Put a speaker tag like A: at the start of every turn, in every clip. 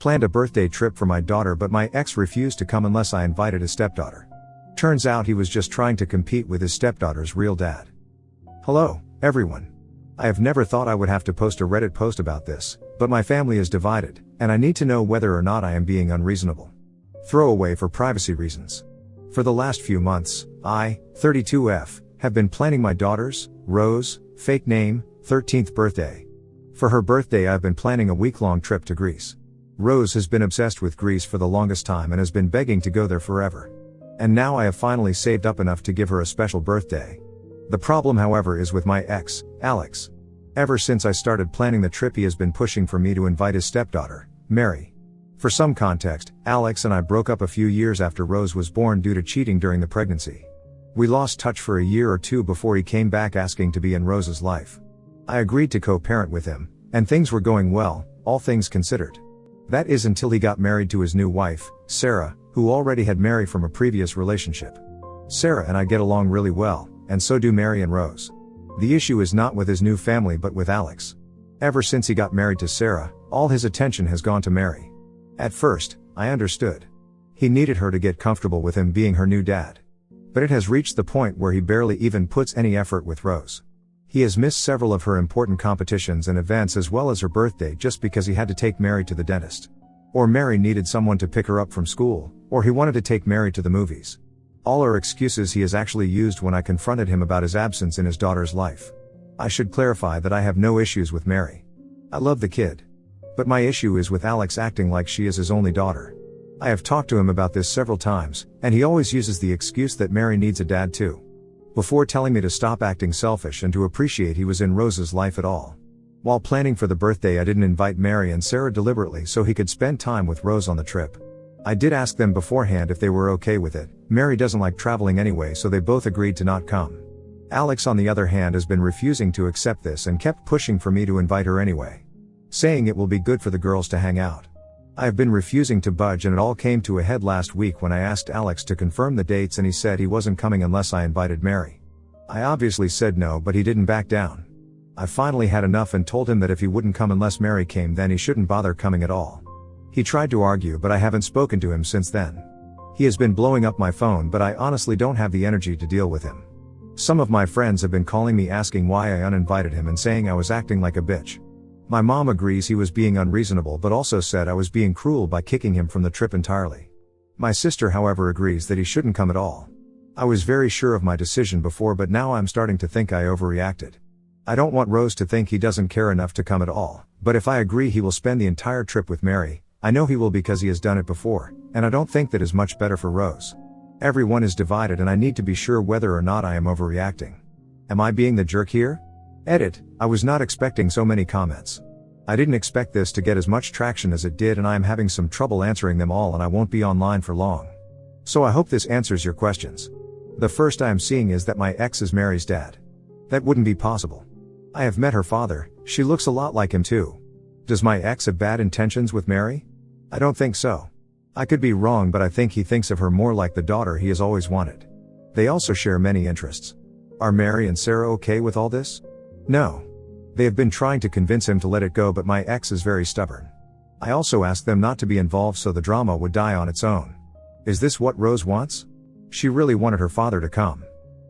A: Planned a birthday trip for my daughter, but my ex refused to come unless I invited his stepdaughter. Turns out he was just trying to compete with his stepdaughter's real dad. Hello, everyone. I have never thought I would have to post a Reddit post about this, but my family is divided, and I need to know whether or not I am being unreasonable. Throwaway for privacy reasons. For the last few months, I, 32F, have been planning my daughter's, Rose, fake name, 13th birthday. For her birthday I've been planning a week-long trip to Greece. Rose has been obsessed with Greece for the longest time and has been begging to go there forever. And now I have finally saved up enough to give her a special birthday. The problem, however, is with my ex, Alex. Ever since I started planning the trip, he has been pushing for me to invite his stepdaughter, Mary. For some context, Alex and I broke up a few years after Rose was born due to cheating during the pregnancy. We lost touch for a year or two before he came back asking to be in Rose's life. I agreed to co-parent with him, and things were going well, all things considered. That is until he got married to his new wife, Sarah, who already had Mary from a previous relationship. Sarah and I get along really well, and so do Mary and Rose. The issue is not with his new family but with Alex. Ever since he got married to Sarah, all his attention has gone to Mary. At first, I understood. He needed her to get comfortable with him being her new dad. But it has reached the point where he barely even puts any effort with Rose. He has missed several of her important competitions and events as well as her birthday just because he had to take Mary to the dentist. Or Mary needed someone to pick her up from school, or he wanted to take Mary to the movies. All are excuses he has actually used when I confronted him about his absence in his daughter's life. I should clarify that I have no issues with Mary. I love the kid. But my issue is with Alex acting like she is his only daughter. I have talked to him about this several times, and he always uses the excuse that Mary needs a dad too. Before telling me to stop acting selfish and to appreciate he was in Rose's life at all. While planning for the birthday, I didn't invite Mary and Sarah deliberately so he could spend time with Rose on the trip. I did ask them beforehand if they were okay with it. Mary doesn't like traveling anyway, so they both agreed to not come. Alex, on the other hand, has been refusing to accept this and kept pushing for me to invite her anyway, saying it will be good for the girls to hang out. I have been refusing to budge, and it all came to a head last week when I asked Alex to confirm the dates and he said he wasn't coming unless I invited Mary. I obviously said no, but he didn't back down. I finally had enough and told him that if he wouldn't come unless Mary came, then he shouldn't bother coming at all. He tried to argue, but I haven't spoken to him since then. He has been blowing up my phone, but I honestly don't have the energy to deal with him. Some of my friends have been calling me asking why I uninvited him and saying I was acting like a bitch. My mom agrees he was being unreasonable but also said I was being cruel by kicking him from the trip entirely. My sister, however, agrees that he shouldn't come at all. I was very sure of my decision before, but now I'm starting to think I overreacted. I don't want Rose to think he doesn't care enough to come at all, but if I agree he will spend the entire trip with Mary, I know he will because he has done it before, and I don't think that is much better for Rose. Everyone is divided and I need to be sure whether or not I am overreacting. Am I being the jerk here? Edit, I was not expecting so many comments. I didn't expect this to get as much traction as it did, and I am having some trouble answering them all, and I won't be online for long. So I hope this answers your questions. The first I am seeing is that my ex is Mary's dad. That wouldn't be possible. I have met her father, she looks a lot like him too. Does my ex have bad intentions with Mary? I don't think so. I could be wrong, but I think he thinks of her more like the daughter he has always wanted. They also share many interests. Are Mary and Sarah okay with all this? No. They have been trying to convince him to let it go, but my ex is very stubborn. I also asked them not to be involved so the drama would die on its own. Is this what Rose wants? She really wanted her father to come.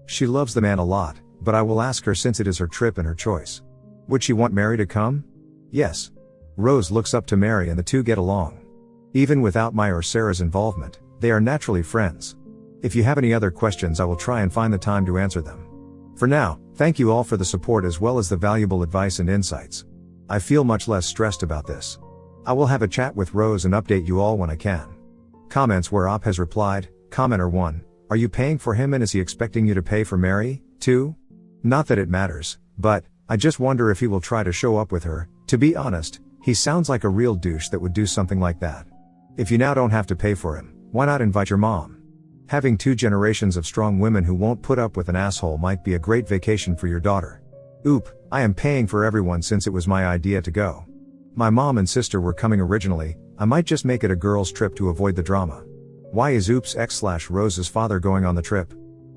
A: She loves the man a lot, but I will ask her since it is her trip and her choice. Would she want Mary to come? Yes. Rose looks up to Mary and the two get along. Even without my or Sarah's involvement, they are naturally friends. If you have any other questions, I will try and find the time to answer them. For now, thank you all for the support as well as the valuable advice and insights. I feel much less stressed about this. I will have a chat with Rose and update you all when I can. Comments where Op has replied, Commenter 1, are you paying for him and is he expecting you to pay for Mary, too? Not that it matters, but, I just wonder if he will try to show up with her. To be honest, he sounds like a real douche that would do something like that. If you now don't have to pay for him, why not invite your mom? Having 2 generations of strong women who won't put up with an asshole might be a great vacation for your daughter. Oop, I am paying for everyone since it was my idea to go. My mom and sister were coming originally, I might just make it a girls' trip to avoid the drama. Why is Oop's ex/Rose's father going on the trip?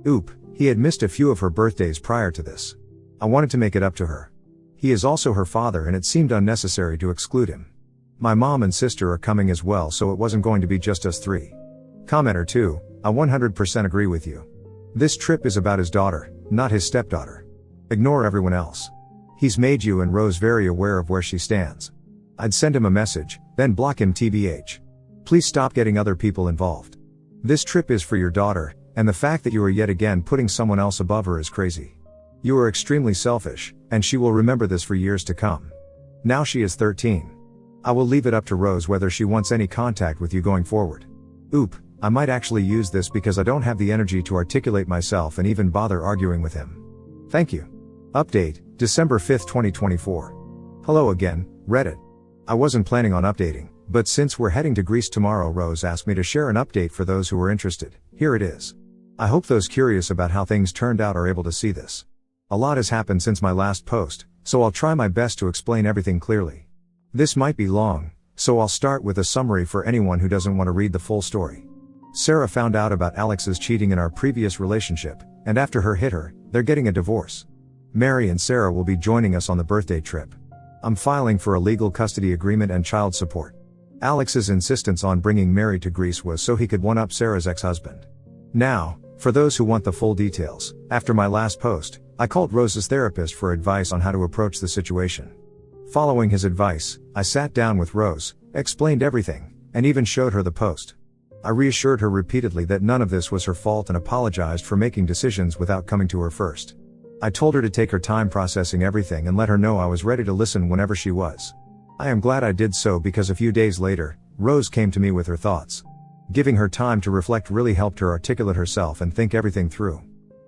A: Oop, he had missed a few of her birthdays prior to this. I wanted to make it up to her. He is also her father and it seemed unnecessary to exclude him. My mom and sister are coming as well, so it wasn't going to be just us three. Commenter 2, I 100% agree with you. This trip is about his daughter, not his stepdaughter. Ignore everyone else. He's made you and Rose very aware of where she stands. I'd send him a message, then block him tbh. Please stop getting other people involved. This trip is for your daughter, and the fact that you are yet again putting someone else above her is crazy. You are extremely selfish, and she will remember this for years to come. Now she is 13. I will leave it up to Rose whether she wants any contact with you going forward. Oop, I might actually use this because I don't have the energy to articulate myself and even bother arguing with him. Thank you. Update, December 5, 2024. Hello again, Reddit. I wasn't planning on updating, but since we're heading to Greece tomorrow, Rose asked me to share an update for those who are interested. Here it is. I hope those curious about how things turned out are able to see this. A lot has happened since my last post, so I'll try my best to explain everything clearly. This might be long, so I'll start with a summary for anyone who doesn't want to read the full story. Sarah found out about Alex's cheating in our previous relationship, and after her hit her, they're getting a divorce. Mary and Sarah will be joining us on the birthday trip. I'm filing for a legal custody agreement and child support. Alex's insistence on bringing Mary to Greece was so he could one-up Sarah's ex-husband. Now, for those who want the full details, after my last post, I called Rose's therapist for advice on how to approach the situation. Following his advice, I sat down with Rose, explained everything, and even showed her the post. I reassured her repeatedly that none of this was her fault and apologized for making decisions without coming to her first. I told her to take her time processing everything and let her know I was ready to listen whenever she was. I am glad I did so because a few days later, Rose came to me with her thoughts. Giving her time to reflect really helped her articulate herself and think everything through.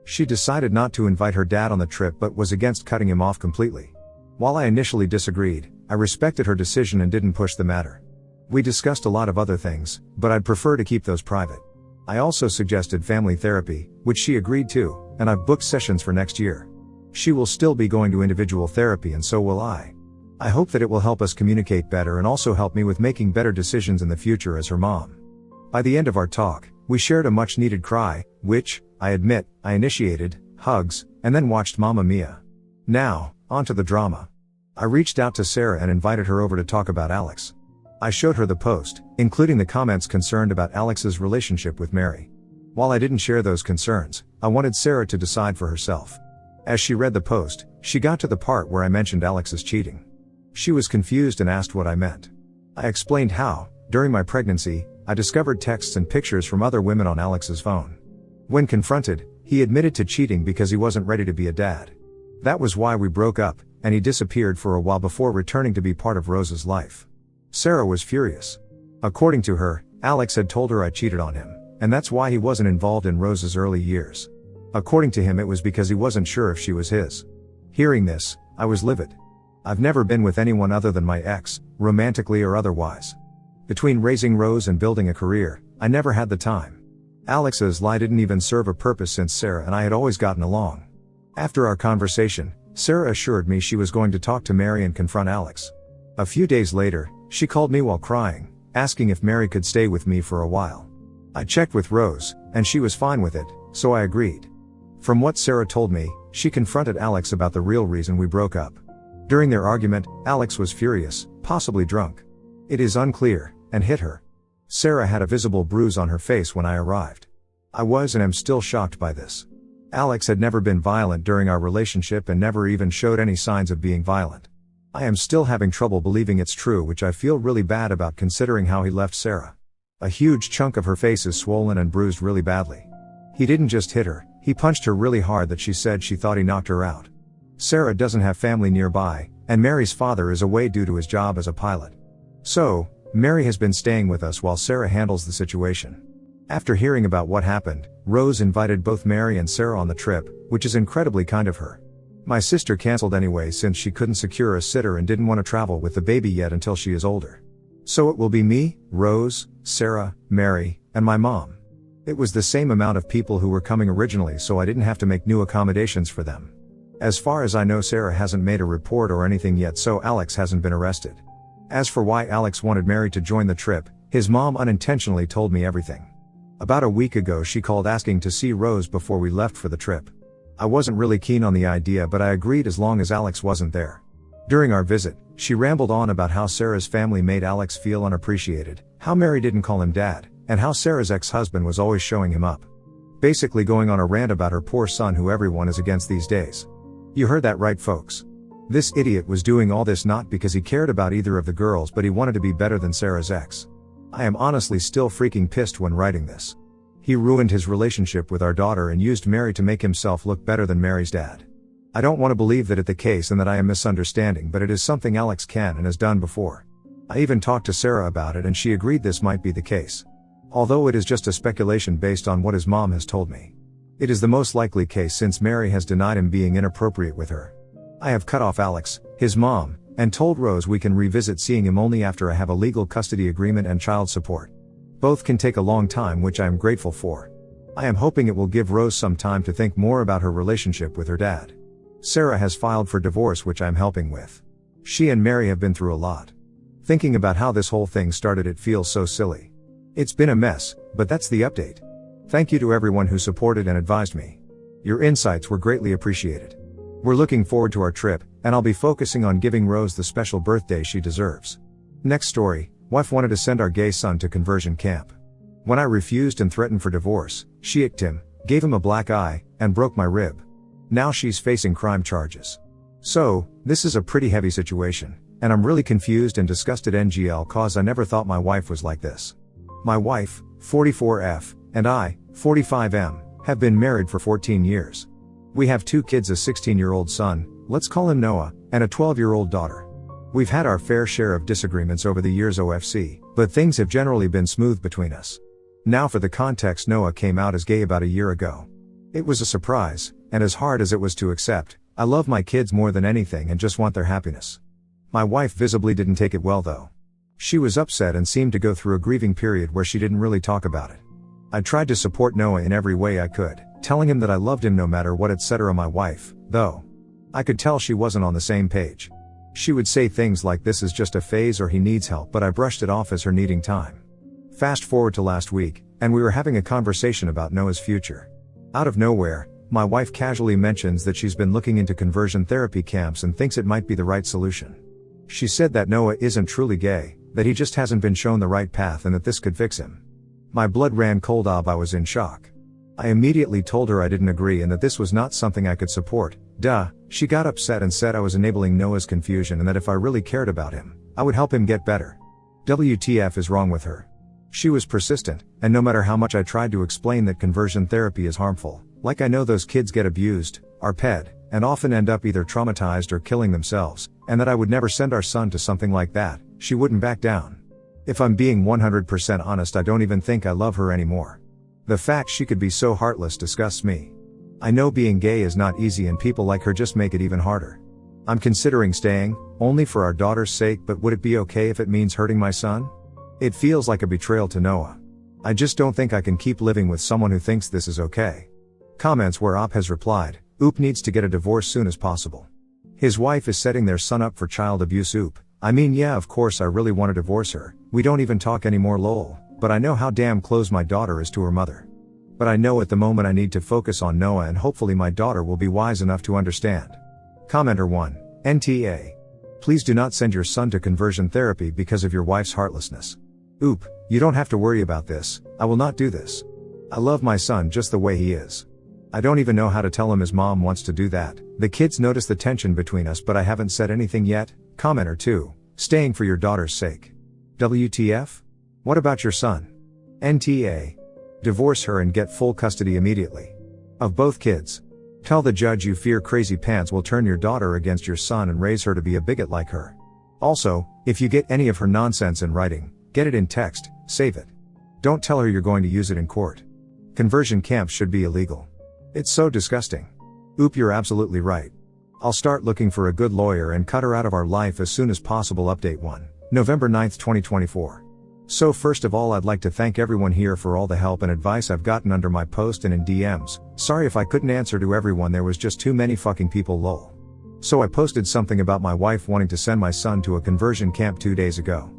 A: She decided not to invite her dad on the trip but was against cutting him off completely. While I initially disagreed, I respected her decision and didn't push the matter. We discussed a lot of other things, but I'd prefer to keep those private. I also suggested family therapy, which she agreed to, and I've booked sessions for next year. She will still be going to individual therapy and so will I. I hope that it will help us communicate better and also help me with making better decisions in the future as her mom. By the end of our talk, we shared a much needed cry, which, I admit, I initiated, hugs, and then watched Mamma Mia. Now, on to the drama. I reached out to Sarah and invited her over to talk about Alex. I showed her the post, including the comments concerned about Alex's relationship with Mary. While I didn't share those concerns, I wanted Sarah to decide for herself. As she read the post, she got to the part where I mentioned Alex's cheating. She was confused and asked what I meant. I explained how, during my pregnancy, I discovered texts and pictures from other women on Alex's phone. When confronted, he admitted to cheating because he wasn't ready to be a dad. That was why we broke up, and he disappeared for a while before returning to be part of Rose's life. Sarah was furious. According to her, Alex had told her I cheated on him, and that's why he wasn't involved in Rose's early years. According to him, it was because he wasn't sure if she was his. Hearing this, I was livid. I've never been with anyone other than my ex, romantically or otherwise. Between raising Rose and building a career, I never had the time. Alex's lie didn't even serve a purpose since Sarah and I had always gotten along. After our conversation, Sarah assured me she was going to talk to Mary and confront Alex. A few days later, she called me while crying, asking if Mary could stay with me for a while. I checked with Rose, and she was fine with it, so I agreed. From what Sarah told me, she confronted Alex about the real reason we broke up. During their argument, Alex was furious, possibly drunk. It is unclear, and hit her. Sarah had a visible bruise on her face when I arrived. I was and am still shocked by this. Alex had never been violent during our relationship and never even showed any signs of being violent. I am still having trouble believing it's true, which I feel really bad about considering how he left Sarah. A huge chunk of her face is swollen and bruised really badly. He didn't just hit her, he punched her really hard that she said she thought he knocked her out. Sarah doesn't have family nearby, and Mary's father is away due to his job as a pilot. So, Mary has been staying with us while Sarah handles the situation. After hearing about what happened, Rose invited both Mary and Sarah on the trip, which is incredibly kind of her. My sister canceled anyway since she couldn't secure a sitter and didn't want to travel with the baby yet until she is older. So it will be me, Rose, Sarah, Mary, and my mom. It was the same amount of people who were coming originally, so I didn't have to make new accommodations for them. As far as I know, Sarah hasn't made a report or anything yet, so Alex hasn't been arrested. As for why Alex wanted Mary to join the trip, his mom unintentionally told me everything. About a week ago she called asking to see Rose before we left for the trip. I wasn't really keen on the idea, but I agreed as long as Alex wasn't there. During our visit, She rambled on about how Sarah's family made Alex feel unappreciated, how Mary didn't call him dad, and how Sarah's ex-husband was always showing him up. Basically going on a rant about her poor son who everyone is against these days. You heard that right, folks. This idiot was doing all this not because he cared about either of the girls, but he wanted to be better than Sarah's ex. I am honestly still freaking pissed when writing this. He ruined his relationship with our daughter and used Mary to make himself look better than Mary's dad. I don't want to believe that it's the case and that I am misunderstanding, but it is something Alex can and has done before. I even talked to Sarah about it and she agreed this might be the case. Although it is just a speculation based on what his mom has told me. It is the most likely case since Mary has denied him being inappropriate with her. I have cut off Alex, his mom, and told Rose we can revisit seeing him only after I have a legal custody agreement and child support. Both can take a long time, which I am grateful for. I am hoping it will give Rose some time to think more about her relationship with her dad. Sarah has filed for divorce, which I'm helping with. She and Mary have been through a lot. Thinking about how this whole thing started, it feels so silly. It's been a mess, but that's the update. Thank you to everyone who supported and advised me. Your insights were greatly appreciated. We're looking forward to our trip, and I'll be focusing on giving Rose the special birthday she deserves. Next story, wife wanted to send our gay son to conversion camp. When I refused and threatened for divorce, she icked him, gave him a black eye, and broke my rib. Now she's facing crime charges. So, this is a pretty heavy situation, and I'm really confused and disgusted NGL cause I never thought my wife was like this. My wife, 44F, and I, 45M, have been married for 14 years. We have 2 kids, a 16-year-old son, let's call him Noah, and a 12-year-old daughter. We've had our fair share of disagreements over the years OFC, but things have generally been smooth between us. Now for the context, Noah came out as gay about a year ago. It was a surprise, and as hard as it was to accept, I love my kids more than anything and just want their happiness. My wife visibly didn't take it well though. She was upset and seemed to go through a grieving period where she didn't really talk about it. I tried to support Noah in every way I could, telling him that I loved him no matter what, etc. My wife, though, I could tell she wasn't on the same page. She would say things like this is just a phase or he needs help, but I brushed it off as her needing time. Fast forward to last week, and we were having a conversation about Noah's future. Out of nowhere, my wife casually mentions that she's been looking into conversion therapy camps and thinks it might be the right solution. She said that Noah isn't truly gay, that he just hasn't been shown the right path and that this could fix him. My blood ran cold. I was in shock. I immediately told her I didn't agree and that this was not something I could support. She got upset and said I was enabling Noah's confusion and that if I really cared about him, I would help him get better. WTF is wrong with her? She was persistent, and no matter how much I tried to explain that conversion therapy is harmful, like I know those kids get abused, are ped, and often end up either traumatized or killing themselves, and that I would never send our son to something like that, she wouldn't back down. If I'm being 100% honest, I don't even think I love her anymore. The fact she could be so heartless disgusts me. I know being gay is not easy and people like her just make it even harder. I'm considering staying, only for our daughter's sake, but would it be okay if it means hurting my son? It feels like a betrayal to Noah. I just don't think I can keep living with someone who thinks this is okay. Comments where Op has replied, Oop needs to get a divorce soon as possible. His wife is setting their son up for child abuse. Oop, I mean yeah, of course I really want to divorce her, we don't even talk anymore lol, but I know how damn close my daughter is to her mother. But I know at the moment I need to focus on Noah and hopefully my daughter will be wise enough to understand. Commenter 1, NTA. Please do not send your son to conversion therapy because of your wife's heartlessness. Oop, you don't have to worry about this, I will not do this. I love my son just the way he is. I don't even know how to tell him his mom wants to do that. The kids notice the tension between us but I haven't said anything yet. Commenter 2, staying for your daughter's sake. WTF? What about your son? NTA. Divorce her and get full custody immediately. Of both kids. Tell the judge you fear crazy pants will turn your daughter against your son and raise her to be a bigot like her. Also, if you get any of her nonsense in writing, get it in text, save it. Don't tell her you're going to use it in court. Conversion camps should be illegal. It's so disgusting. Oop, you're absolutely right. I'll start looking for a good lawyer and cut her out of our life as soon as possible. Update 1, November 9th, 2024. So first of all, I'd like to thank everyone here for all the help and advice I've gotten under my post and in DMs. Sorry if I couldn't answer to everyone, there was just too many fucking people lol. So I posted something about my wife wanting to send my son to a conversion camp 2 days ago.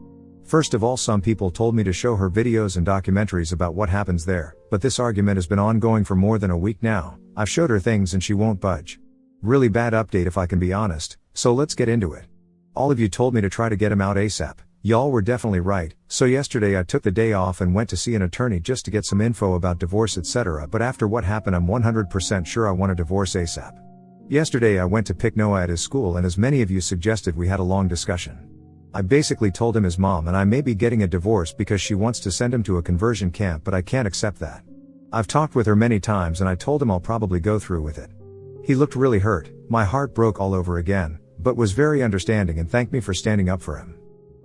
A: First of all, some people told me to show her videos and documentaries about what happens there, but this argument has been ongoing for more than a week now. I've showed her things and she won't budge. Really bad update if I can be honest, so let's get into it. All of you told me to try to get him out ASAP. Y'all were definitely right, so yesterday I took the day off and went to see an attorney just to get some info about divorce etc. But after what happened I'm 100% sure I want a divorce ASAP. Yesterday I went to pick Noah at his school and as many of you suggested we had a long discussion. I basically told him his mom and I may be getting a divorce because she wants to send him to a conversion camp but I can't accept that. I've talked with her many times and I told him I'll probably go through with it. He looked really hurt, my heart broke all over again, but was very understanding and thanked me for standing up for him.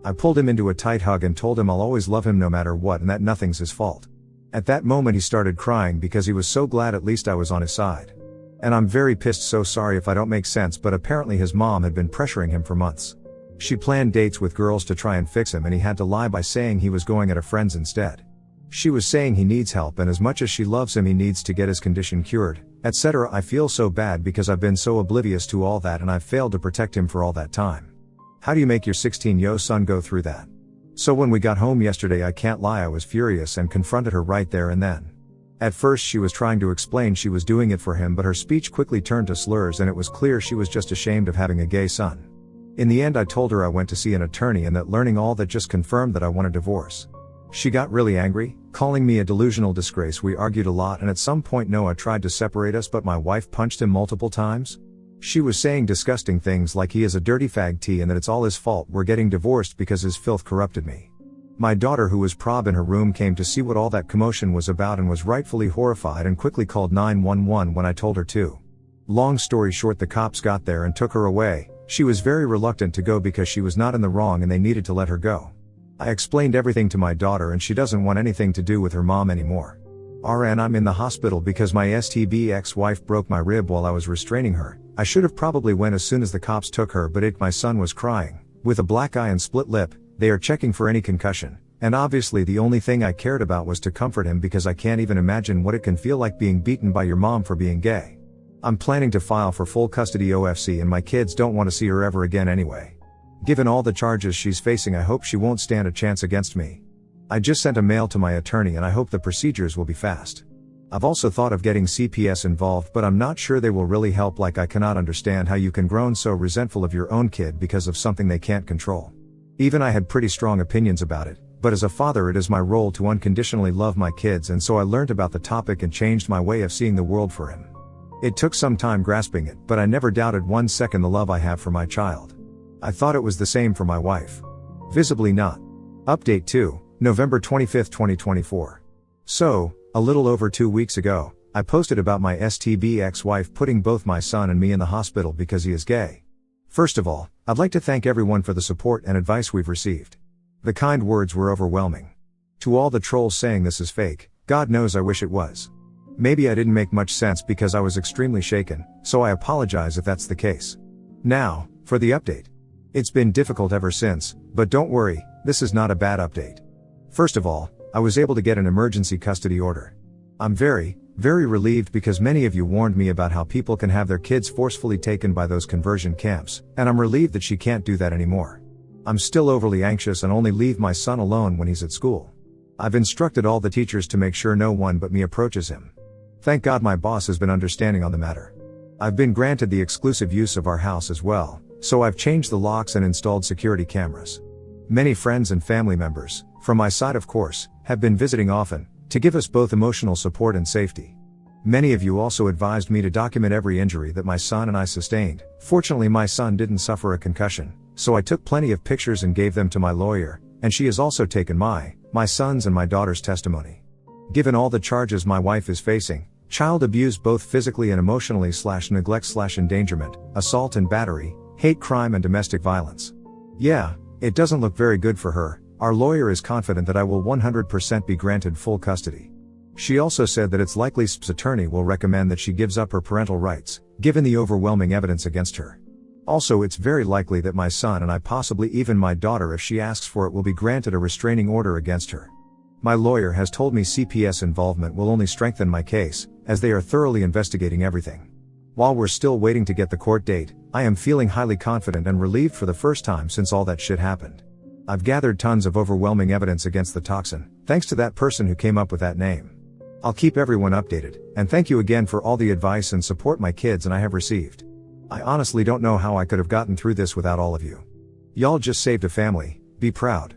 A: I pulled him into a tight hug and told him I'll always love him no matter what and that nothing's his fault. At that moment he started crying because he was so glad at least I was on his side. And I'm very pissed, so sorry if I don't make sense, but apparently his mom had been pressuring him for months. She planned dates with girls to try and fix him and he had to lie by saying he was going at a friend's instead. She was saying he needs help and as much as she loves him he needs to get his condition cured, etc. I feel so bad because I've been so oblivious to all that and I've failed to protect him for all that time. How do you make your 16-year-old son go through that? So when we got home yesterday I can't lie I was furious and confronted her right there and then. At first she was trying to explain she was doing it for him but her speech quickly turned to slurs and it was clear she was just ashamed of having a gay son. In the end I told her I went to see an attorney and that learning all that just confirmed that I want a divorce. She got really angry, calling me a delusional disgrace. We argued a lot and at some point Noah tried to separate us but my wife punched him multiple times. She was saying disgusting things like he is a dirty fag T and that it's all his fault we're getting divorced because his filth corrupted me. My daughter who was prob in her room came to see what all that commotion was about and was rightfully horrified and quickly called 911 when I told her to. Long story short the cops got there and took her away. She was very reluctant to go because she was not in the wrong and they needed to let her go. I explained everything to my daughter and she doesn't want anything to do with her mom anymore. RN I'm in the hospital because my STB ex-wife broke my rib while I was restraining her. I should have probably went as soon as the cops took her but my son was crying, with a black eye and split lip. They are checking for any concussion, and obviously the only thing I cared about was to comfort him because I can't even imagine what it can feel like being beaten by your mom for being gay. I'm planning to file for full custody OFC and my kids don't want to see her ever again anyway. Given all the charges she's facing I hope she won't stand a chance against me. I just sent a mail to my attorney and I hope the procedures will be fast. I've also thought of getting CPS involved but I'm not sure they will really help. Like I cannot understand how you can grow so resentful of your own kid because of something they can't control. Even I had pretty strong opinions about it, but as a father it is my role to unconditionally love my kids and so I learned about the topic and changed my way of seeing the world for him. It took some time grasping it, but I never doubted 1 second the love I have for my child. I thought it was the same for my wife. Visibly not. Update 2, November 25, 2024. So, a little over 2 weeks ago, I posted about my STB ex-wife putting both my son and me in the hospital because he is gay. First of all, I'd like to thank everyone for the support and advice we've received. The kind words were overwhelming. To all the trolls saying this is fake, God knows I wish it was. Maybe I didn't make much sense because I was extremely shaken, so I apologize if that's the case. Now, for the update. It's been difficult ever since, but don't worry, this is not a bad update. First of all, I was able to get an emergency custody order. I'm very relieved because many of you warned me about how people can have their kids forcefully taken by those conversion camps, and I'm relieved that she can't do that anymore. I'm still overly anxious and only leave my son alone when he's at school. I've instructed all the teachers to make sure no one but me approaches him. Thank God my boss has been understanding on the matter. I've been granted the exclusive use of our house as well, so I've changed the locks and installed security cameras. Many friends and family members, from my side of course, have been visiting often, to give us both emotional support and safety. Many of you also advised me to document every injury that my son and I sustained. Fortunately my son didn't suffer a concussion, so I took plenty of pictures and gave them to my lawyer, and she has also taken my son's and my daughter's testimony. Given all the charges my wife is facing, child abuse both physically and emotionally / neglect / endangerment, assault and battery, hate crime and domestic violence. Yeah, it doesn't look very good for her. Our lawyer is confident that I will 100% be granted full custody. She also said that it's likely SP's attorney will recommend that she gives up her parental rights, given the overwhelming evidence against her. Also it's very likely that my son and I, possibly even my daughter if she asks for it, will be granted a restraining order against her. My lawyer has told me CPS involvement will only strengthen my case, as they are thoroughly investigating everything. While we're still waiting to get the court date, I am feeling highly confident and relieved for the first time since all that shit happened. I've gathered tons of overwhelming evidence against the toxin, thanks to that person who came up with that name. I'll keep everyone updated, and thank you again for all the advice and support my kids and I have received. I honestly don't know how I could have gotten through this without all of you. Y'all just saved a family, be proud.